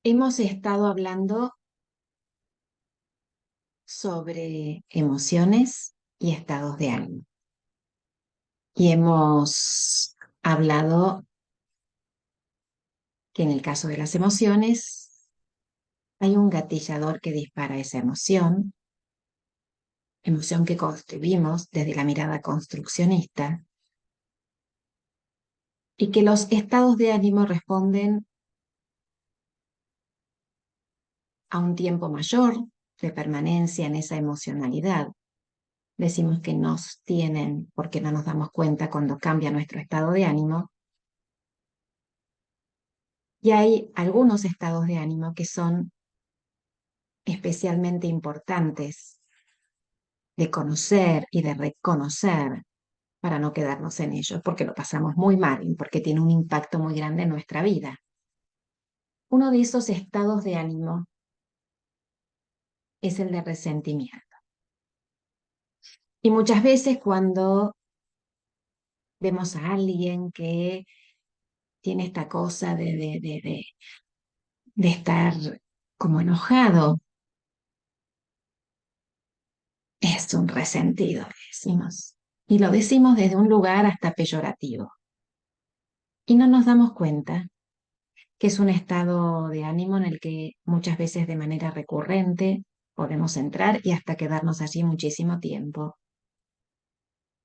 Hemos estado hablando sobre emociones y estados de ánimo. Y hemos hablado que en el caso de las emociones hay un gatillador que dispara esa emoción que construimos desde la mirada construccionista, y que los estados de ánimo responden a un tiempo mayor de permanencia en esa emocionalidad. Decimos que nos tienen porque no nos damos cuenta cuando cambia nuestro estado de ánimo. Y hay algunos estados de ánimo que son especialmente importantes de conocer y de reconocer para no quedarnos en ellos, porque lo pasamos muy mal y porque tiene un impacto muy grande en nuestra vida. Uno de esos estados de ánimo es el de resentimiento. Y muchas veces cuando vemos a alguien que tiene esta cosa de estar como enojado, es un resentido, decimos. Y lo decimos desde un lugar hasta peyorativo. Y no nos damos cuenta que es un estado de ánimo en el que muchas veces de manera recurrente podemos entrar y hasta quedarnos allí muchísimo tiempo.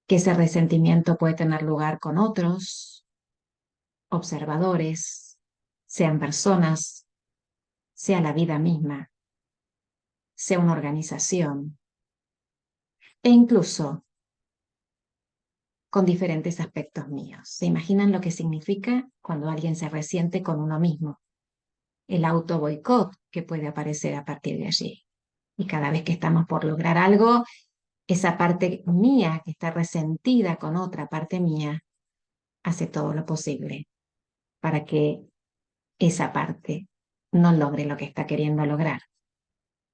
Que ese resentimiento puede tener lugar con otros observadores, sean personas, sea la vida misma, sea una organización, e incluso con diferentes aspectos míos. ¿Se imaginan lo que significa cuando alguien se resiente con uno mismo? El auto boicot que puede aparecer a partir de allí. Y cada vez que estamos por lograr algo, esa parte mía que está resentida con otra parte mía hace todo lo posible para que esa parte no logre lo que está queriendo lograr.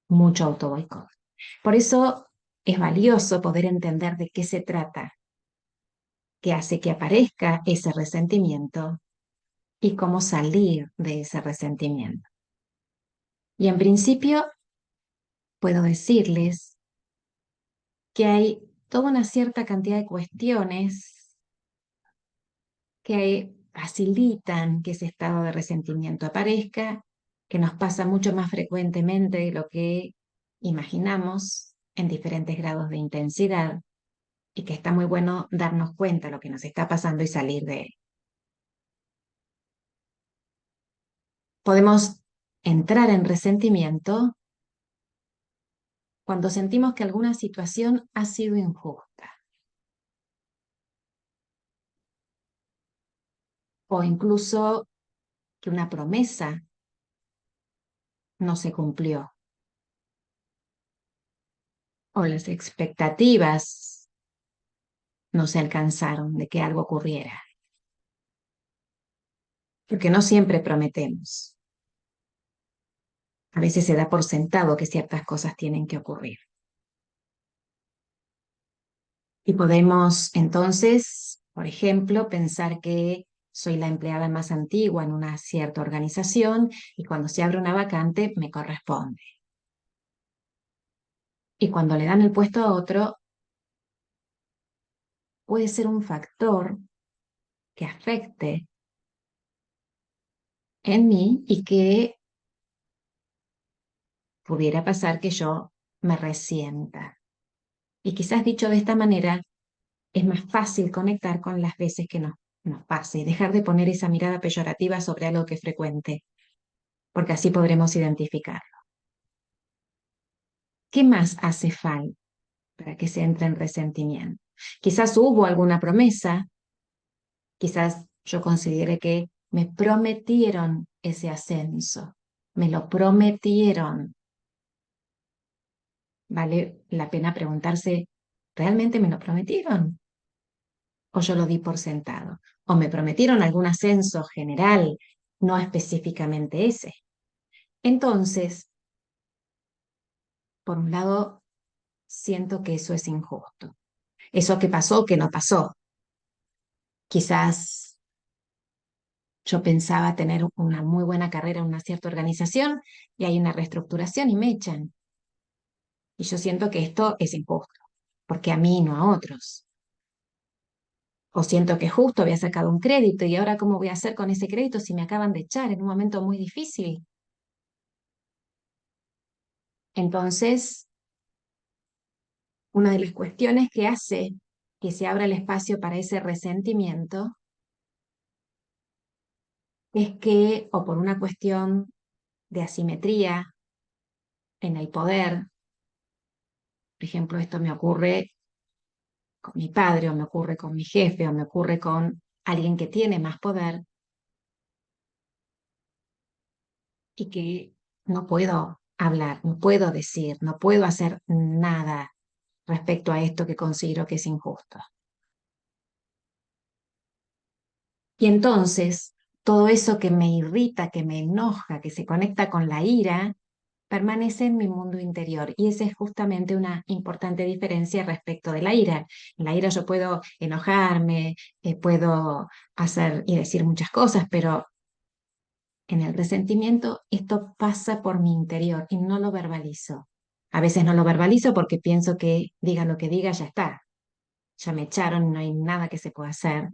Mucho auto boicot. Por eso es valioso poder entender de qué se trata, qué hace que aparezca ese resentimiento y cómo salir de ese resentimiento. Y en principio puedo decirles que hay toda una cierta cantidad de cuestiones que facilitan que ese estado de resentimiento aparezca, que nos pasa mucho más frecuentemente de lo que imaginamos en diferentes grados de intensidad, y que está muy bueno darnos cuenta de lo que nos está pasando y salir de él. Podemos entrar en resentimiento cuando sentimos que alguna situación ha sido injusta, o incluso que una promesa no se cumplió, o las expectativas no se alcanzaron de que algo ocurriera, porque no siempre prometemos. A veces se da por sentado que ciertas cosas tienen que ocurrir. Y podemos entonces, por ejemplo, pensar que soy la empleada más antigua en una cierta organización y cuando se abre una vacante me corresponde. Y cuando le dan el puesto a otro, puede ser un factor que afecte en mí y que pudiera pasar que yo me resienta. Y quizás dicho de esta manera, es más fácil conectar con las veces que nos pase y dejar de poner esa mirada peyorativa sobre algo que es frecuente, porque así podremos identificar. ¿Qué más hace falta para que se entre en resentimiento? Quizás hubo alguna promesa, quizás yo considere que me prometieron ese ascenso, me lo prometieron. Vale la pena preguntarse, ¿realmente me lo prometieron? ¿O yo lo di por sentado? ¿O me prometieron algún ascenso general, no específicamente ese? Entonces, por un lado, siento que eso es injusto. Eso que pasó, que no pasó. Quizás Yo pensaba tener una muy buena carrera en una cierta organización y hay una reestructuración y me echan. Y yo siento que esto es injusto, porque a mí no a otros. O siento que justo había sacado un crédito y ahora cómo voy a hacer con ese crédito si me acaban de echar en un momento muy difícil. Entonces, una de las cuestiones que hace que se abra el espacio para ese resentimiento es que, o por una cuestión de asimetría en el poder, por ejemplo, esto me ocurre con mi padre, o me ocurre con mi jefe, o me ocurre con alguien que tiene más poder y que no puedo hablar, no puedo decir, no puedo hacer nada respecto a esto que considero que es injusto. Y entonces, todo eso que me irrita, que me enoja, que se conecta con la ira, permanece en mi mundo interior. Y esa es justamente una importante diferencia respecto de la ira. En la ira yo puedo enojarme, puedo hacer y decir muchas cosas, pero en el resentimiento esto pasa por mi interior y no lo verbalizo. A veces no lo verbalizo porque pienso que diga lo que diga, ya está. Ya me echaron, no hay nada que se pueda hacer.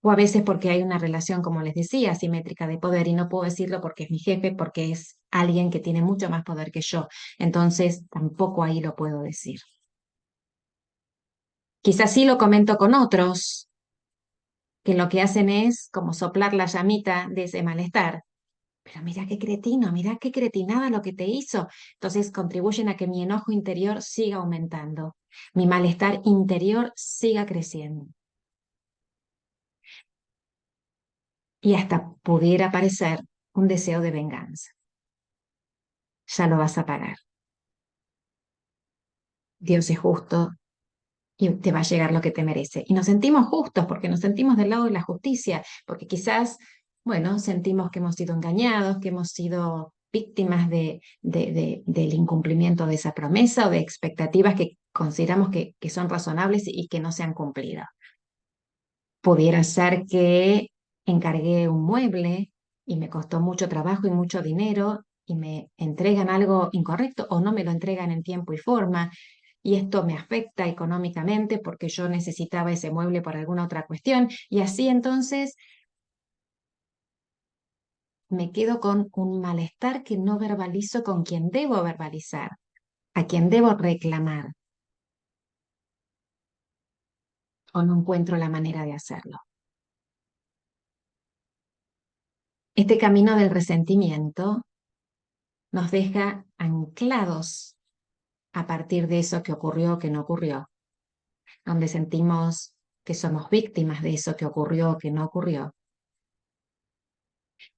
O a veces porque hay una relación, como les decía, asimétrica de poder y no puedo decirlo porque es mi jefe, porque es alguien que tiene mucho más poder que yo. Entonces tampoco ahí lo puedo decir. Quizás sí lo comento con otros, que lo que hacen es como soplar la llamita de ese malestar. Pero mira qué cretino, mira qué cretinada lo que te hizo. Entonces contribuyen a que mi enojo interior siga aumentando, mi malestar interior siga creciendo. Y hasta pudiera aparecer un deseo de venganza. Ya lo vas a pagar. Dios es justo y te va a llegar lo que te merece. Y nos sentimos justos porque nos sentimos del lado de la justicia, porque quizás, bueno, sentimos que hemos sido engañados, que hemos sido víctimas del incumplimiento de esa promesa o de expectativas que consideramos que son razonables y que no se han cumplido. Pudiera ser que encargué un mueble y me costó mucho trabajo y mucho dinero y me entregan algo incorrecto o no me lo entregan en tiempo y forma y esto me afecta económicamente porque yo necesitaba ese mueble por alguna otra cuestión y así entonces me quedo con un malestar que no verbalizo con quien debo verbalizar, a quien debo reclamar o no encuentro la manera de hacerlo. Este camino del resentimiento nos deja anclados a partir de eso que ocurrió o que no ocurrió, donde sentimos que somos víctimas de eso que ocurrió o que no ocurrió.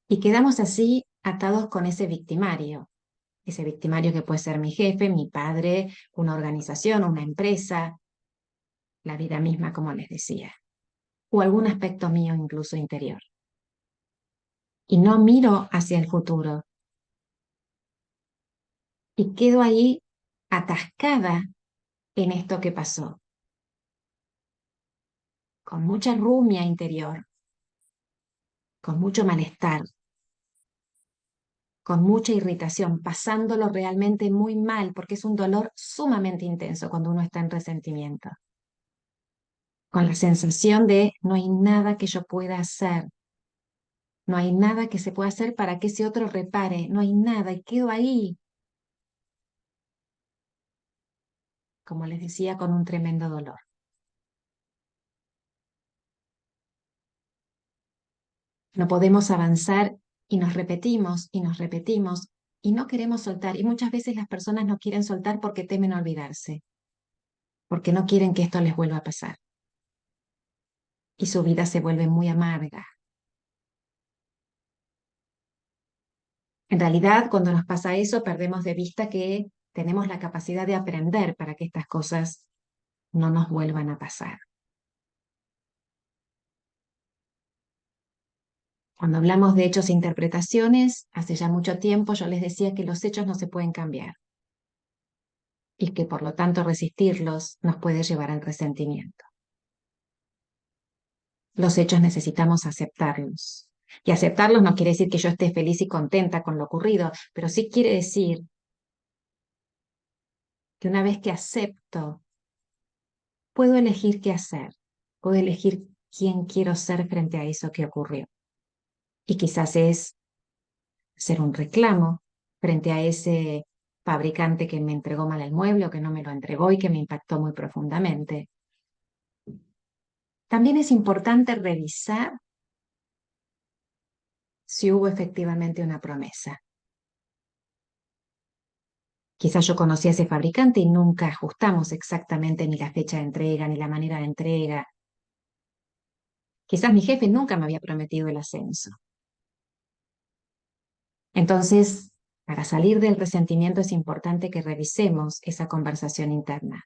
Y quedamos así atados con ese victimario que puede ser mi jefe, mi padre, una organización, una empresa, la vida misma, como les decía, o algún aspecto mío incluso interior. Y no miro hacia el futuro y quedo ahí atascada en esto que pasó, con mucha rumia interior, con mucho malestar, con mucha irritación, pasándolo realmente muy mal, porque es un dolor sumamente intenso cuando uno está en resentimiento, con la sensación de no hay nada que yo pueda hacer, no hay nada que se pueda hacer para que ese otro repare, no hay nada, y quedo ahí, como les decía, con un tremendo dolor. No podemos avanzar y nos repetimos y no queremos soltar. Y muchas veces las personas no quieren soltar porque temen olvidarse, porque no quieren que esto les vuelva a pasar. Y su vida se vuelve muy amarga. En realidad, cuando nos pasa eso, perdemos de vista que tenemos la capacidad de aprender para que estas cosas no nos vuelvan a pasar. Cuando hablamos de hechos e interpretaciones, hace ya mucho tiempo yo les decía que los hechos no se pueden cambiar y que por lo tanto resistirlos nos puede llevar al resentimiento. Los hechos necesitamos aceptarlos. Y aceptarlos no quiere decir que yo esté feliz y contenta con lo ocurrido, pero sí quiere decir que una vez que acepto, puedo elegir qué hacer, puedo elegir quién quiero ser frente a eso que ocurrió. Y quizás es ser un reclamo frente a ese fabricante que me entregó mal el mueble o que no me lo entregó y que me impactó muy profundamente. También es importante revisar si hubo efectivamente una promesa. Quizás yo conocí a ese fabricante y nunca ajustamos exactamente ni la fecha de entrega ni la manera de entrega. Quizás mi jefe nunca me había prometido el ascenso. Entonces, para salir del resentimiento es importante que revisemos esa conversación interna.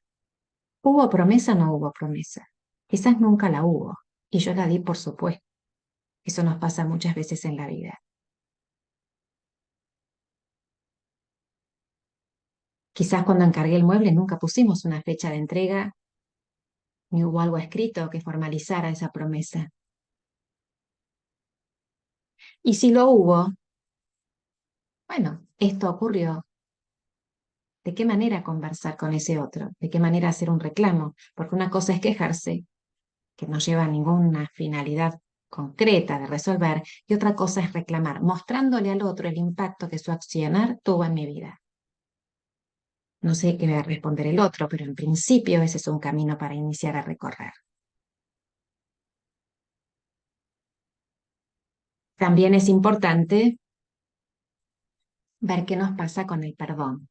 ¿Hubo promesa o no hubo promesa? Quizás nunca la hubo y yo la di por supuesto. Eso nos pasa muchas veces en la vida. Quizás cuando encargué el mueble nunca pusimos una fecha de entrega ni hubo algo escrito que formalizara esa promesa. Y si lo hubo, bueno, esto ocurrió. ¿De qué manera conversar con ese otro? ¿De qué manera hacer un reclamo? Porque una cosa es quejarse, que no lleva a ninguna finalidad concreta de resolver, y otra cosa es reclamar, mostrándole al otro el impacto que su accionar tuvo en mi vida. No sé qué va a responder el otro, pero en principio ese es un camino para iniciar a recorrer. También es importante ver qué nos pasa con el perdón.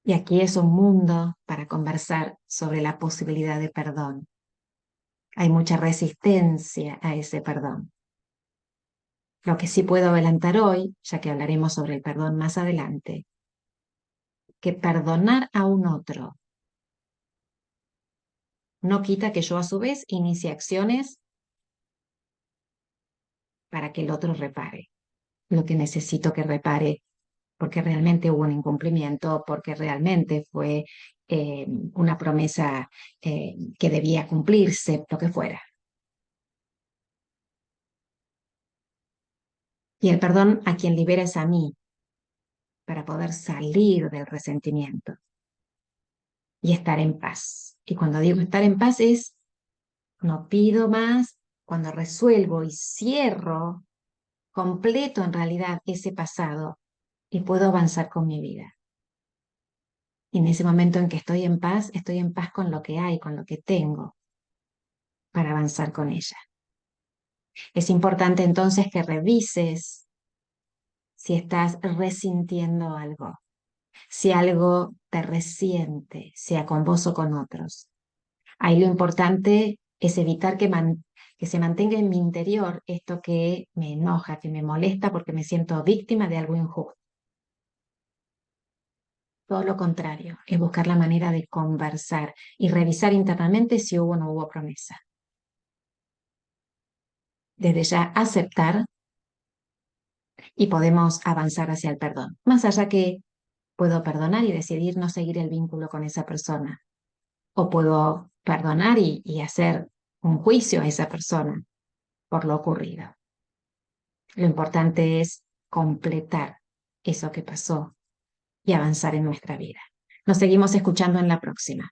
Y aquí es un mundo para conversar sobre la posibilidad de perdón. Hay mucha resistencia a ese perdón. Lo que sí puedo adelantar hoy, ya que hablaremos sobre el perdón más adelante, que perdonar a un otro no quita que yo a su vez inicie acciones para que el otro repare lo que necesito que repare, porque realmente hubo un incumplimiento, porque realmente fue una promesa que debía cumplirse, lo que fuera. Y el perdón a quien libera es a mí, para poder salir del resentimiento y estar en paz. Y cuando digo estar en paz es, no pido más, cuando resuelvo y cierro completo en realidad ese pasado y puedo avanzar con mi vida. Y en ese momento en que estoy en paz con lo que hay, con lo que tengo para avanzar con ella. Es importante entonces que revises si estás resintiendo algo, si algo te resiente, sea con vos o con otros. Ahí lo importante es evitar que se mantenga en mi interior esto que me enoja, que me molesta porque me siento víctima de algo injusto. Todo lo contrario, es buscar la manera de conversar y revisar internamente si hubo o no hubo promesa. Desde ya aceptar y podemos avanzar hacia el perdón. Más allá que puedo perdonar y decidir no seguir el vínculo con esa persona. O puedo perdonar y hacer un juicio a esa persona por lo ocurrido. Lo importante es completar eso que pasó y avanzar en nuestra vida. Nos seguimos escuchando en la próxima.